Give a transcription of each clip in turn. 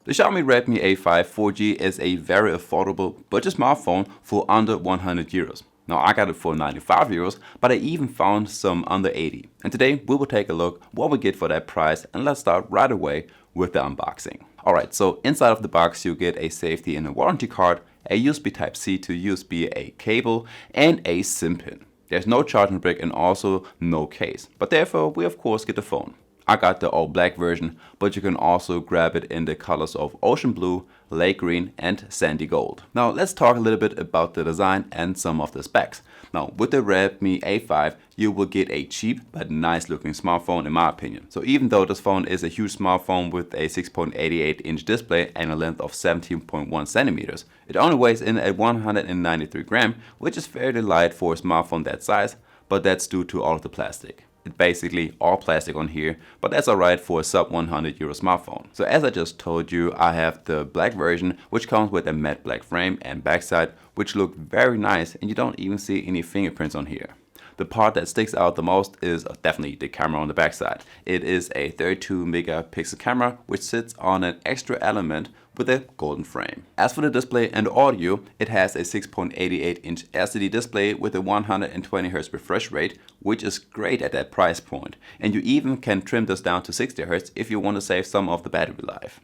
The Xiaomi Redmi A5 4G is a very affordable budget smartphone for under 100 euros. Now I got it for 95 euros, but I even found some under 80. And today we will take a look what we get for that price, and let's start right away with the unboxing. Alright, so inside of the box you get a safety and a warranty card, a USB Type-C to USB-A cable, and a SIM pin. There's no charging brick and also no case, but therefore we of course get the phone. I got the all black version, but you can also grab it in the colors of ocean blue, lake green and sandy gold. Now let's talk a little bit about the design and some of the specs. Now with the Redmi A5 you will get a cheap but nice looking smartphone in my opinion. So even though this phone is a huge smartphone with a 6.88 inch display and a length of 17.1 centimeters, it only weighs in at 193 grams, which is fairly light for a smartphone that size, but that's due to all of the plastic. It's basically all plastic on here, but that's alright for a sub 100 euro smartphone. So as I just told you, I have the black version, which comes with a matte black frame and backside, which look very nice, and you don't even see any fingerprints on here. The part that sticks out the most is definitely the camera on the backside. It is a 32 megapixel camera which sits on an extra element with a golden frame. As for the display and the audio, it has a 6.88 inch LCD display with a 120 Hz refresh rate, which is great at that price point. And you even can trim this down to 60 Hz if you want to save some of the battery life.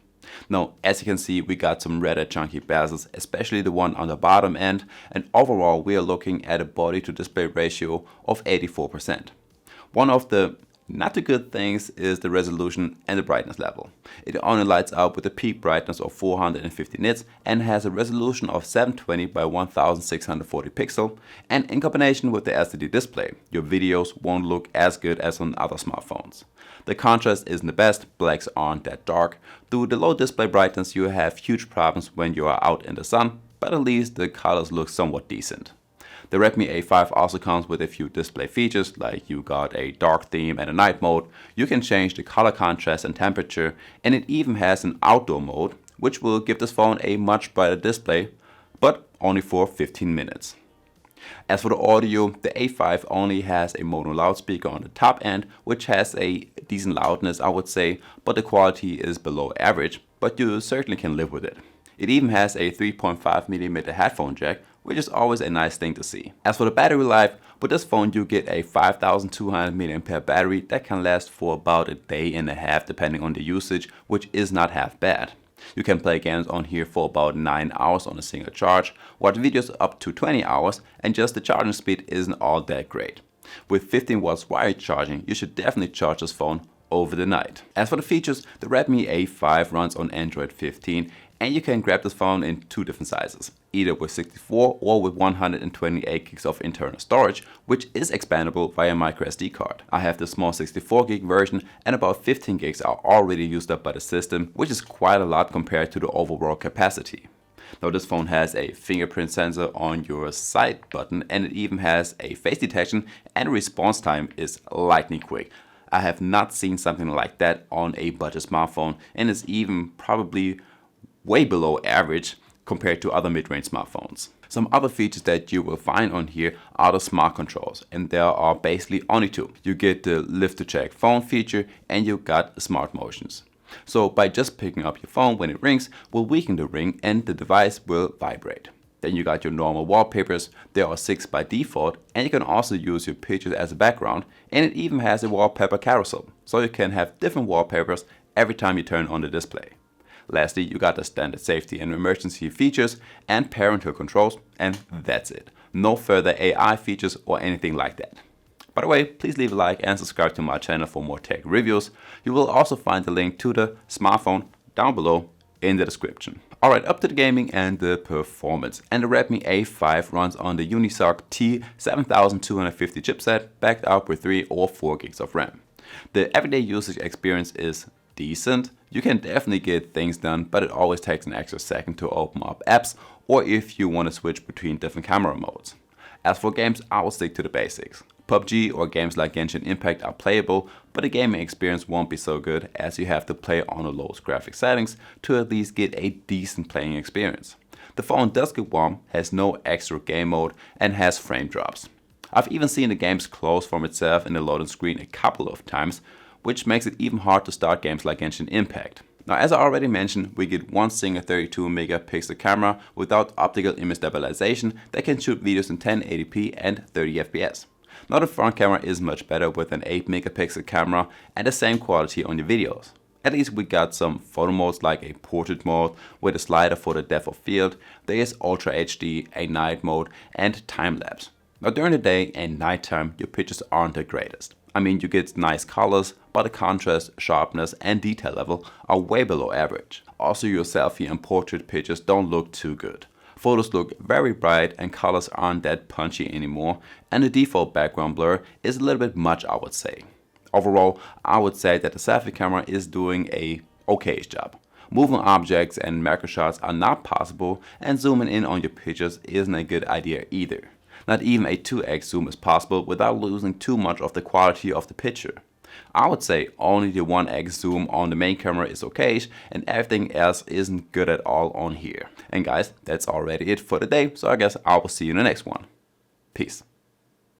Now, as you can see, we got some rather chunky bezels, especially the one on the bottom end, and overall we are looking at a body to display ratio of 84%. One of the not too good things is the resolution and the brightness level. It only lights up with a peak brightness of 450 nits and has a resolution of 720 by 1640 pixel, and in combination with the LCD display, your videos won't look as good as on other smartphones. The contrast isn't the best, blacks aren't that dark. Due to the low display brightness you have huge problems when you are out in the sun, but at least the colors look somewhat decent. The Redmi A5 also comes with a few display features, like you got a dark theme and a night mode, you can change the color contrast and temperature, and it even has an outdoor mode, which will give this phone a much brighter display, but only for 15 minutes. As for the audio, the A5 only has a mono loudspeaker on the top end, which has a decent loudness I would say, but the quality is below average, but you certainly can live with it. It even has a 3.5mm headphone jack, which is always a nice thing to see. As for the battery life, with this phone you get a 5200 mAh battery that can last for about a day and a half depending on the usage, which is not half bad. You can play games on here for about 9 hours on a single charge, watch videos up to 20 hours, and just the charging speed isn't all that great. With 15 watts wired charging, you should definitely charge this phone over the night. As for the features, the Redmi A5 runs on Android 15 and you can grab this phone in two different sizes, either with 64 or with 128 gigs of internal storage, which is expandable via microSD card. I have the small 64 gig version and about 15 gigs are already used up by the system, which is quite a lot compared to the overall capacity. Now this phone has a fingerprint sensor on your side button and it even has a face detection, and response time is lightning quick. I have not seen something like that on a budget smartphone, and it's even probably way below average compared to other mid-range smartphones. Some other features that you will find on here are the smart controls, and there are basically only two. You get the lift to check phone feature and you got smart motions. So by just picking up your phone when it rings will weaken the ring and the device will vibrate. Then you got your normal wallpapers, there are 6 by default, and you can also use your pictures as a background, and it even has a wallpaper carousel, so you can have different wallpapers every time you turn on the display. Lastly, you got the standard safety and emergency features and parental controls, and that's it. No further AI features or anything like that. By the way, please leave a like and subscribe to my channel for more tech reviews. You will also find the link to the smartphone down below in the description. Alright, up to the gaming and the performance. And the Redmi A5 runs on the Unisoc T7250 chipset, backed up with 3 or 4 gigs of RAM. The everyday usage experience is decent. You can definitely get things done, but it always takes an extra second to open up apps or if you want to switch between different camera modes. As for games, I will stick to the basics. PUBG or games like Genshin Impact are playable, but the gaming experience won't be so good as you have to play on the lowest graphic settings to at least get a decent playing experience. The phone does get warm, has no extra game mode, and has frame drops. I've even seen the games close from itself in the loading screen a couple of times, which makes it even hard to start games like Genshin Impact. Now, as I already mentioned, we get one single 32 megapixel camera without optical image stabilization that can shoot videos in 1080p and 30 fps. Now, the front camera is much better with an 8 megapixel camera and the same quality on your videos. At least we got some photo modes like a portrait mode with a slider for the depth of field. There is Ultra HD, a night mode, and time lapse. Now, during the day and nighttime, your pictures aren't the greatest. I mean, you get nice colors, but the contrast, sharpness, and detail level are way below average. Also, your selfie and portrait pictures don't look too good. Photos look very bright and colors aren't that punchy anymore, and the default background blur is a little bit much, I would say. Overall, I would say that the selfie camera is doing a okay job. Moving objects and macro shots are not possible, and zooming in on your pictures isn't a good idea either. Not even a 2x zoom is possible without losing too much of the quality of the picture. I would say only the 1x zoom on the main camera is okay, and everything else isn't good at all on here. And guys, that's already it for today, so I guess I will see you in the next one. Peace.